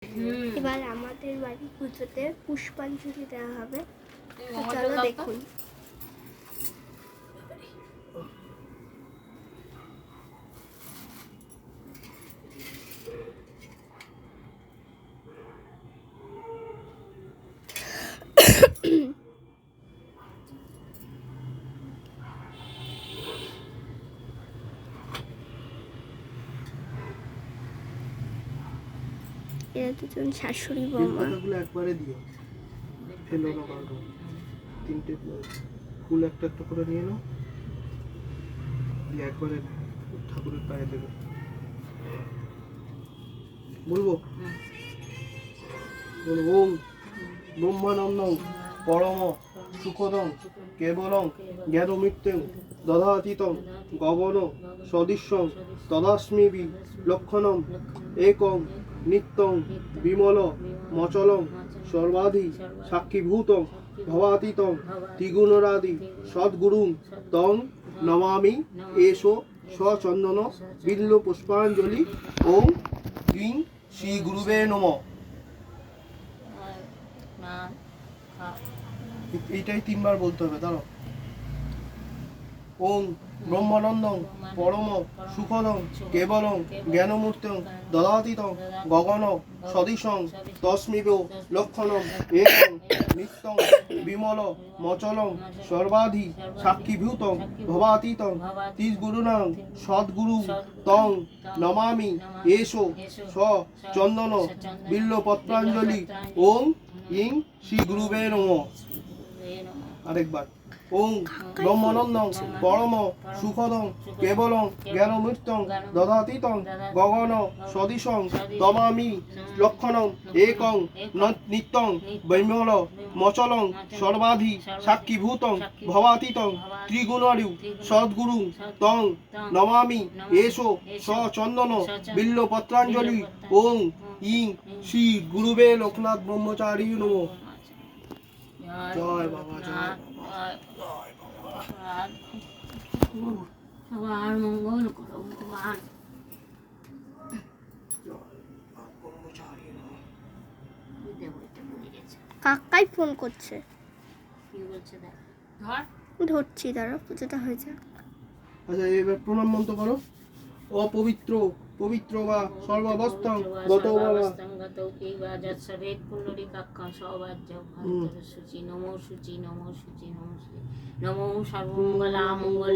এবার আমাদের বাড়ি পুজোতে পুষ্পাঞ্জলি দেওয়া হবে, চলো দেখুন। এরা দুজন শাশুড়ি বৌমা। একবারে দিও, ফেলো না কারো। তিনটে ফুল একটা একটা করে নিয়ে নাও, দিয়ে একবারে ঠাকুরের পায়ে দেবে। বলবো বলবো ওম ব্রহ্মানন্দং পরম সুখদং কেবলং জ্ঞানমৃত্যুং দধাতীতং গগন সদৃশ্যং তদাস্মিবি লক্ষণং একং নিত্যং বিমল মচলং সর্বাধি সাক্ষীভূতং ভবাতীতং ত্রিগুণরাদি সদ্গুরুং তং নমামি এষো সচন্দন বিল্ল পুষ্পাঞ্জলি ওম ইং শ্রী গুরুবে নমঃ। এইটাই 3 বার বলতে হবে। দাঁড়াও। ওম ব্রহ্মানন্দং পরম সুখদং কেবলং জ্ঞানমূর্তং দদাতীতং গগন সদৃশং তস্মিব লক্ষণং একং নিত্যং বিমল মচলং সর্বাধি সাক্ষীভূতং ভবাতীতং ত্রিগুণাং সদ্গুরু তং নমামি এষো স চন্দন বিল্ল পত্রাঞ্জলি ওম ইং শ্রী গুরুবে নমঃ। আরেকবার। ওম ব্রহ্মানন্দং পরম সুখদং কেবলং জ্ঞানমৃত্যং দধাতীতং গগন সদৃশং তমামি লক্ষণং একং নিত্যং বিমল মচলং সর্বাধি সাক্ষীভূতং ভবাতীতং ত্রিগুণারু সদ্গুরু তং নমামি এষো সচন্দন বিল্ল পত্রাঞ্জলি ওম ইং শ্রী গুরুবে লোকনাথ ব্রহ্মচারী নমঃ। জয় বাবা, জয় সবার মঙ্গল করো ভগবান। কাকাই ফোন করছে। কি বলছে দেখ, ধরছি, দাঁড়া, পুজোটা হয়ে যাক। আচ্ছা, এবার প্রণাম মন্ত্র করো। অপবিত্র পবিত্র বা সর্বাবস্থাং গত বাবা যৎসবেদ পুণ্ডরীকাক্ষং সবাজ্য ভারতের শুচি নমো শুচি নমো শুচি নমো শুচি নমো সর্বমঙ্গলা মঙ্গল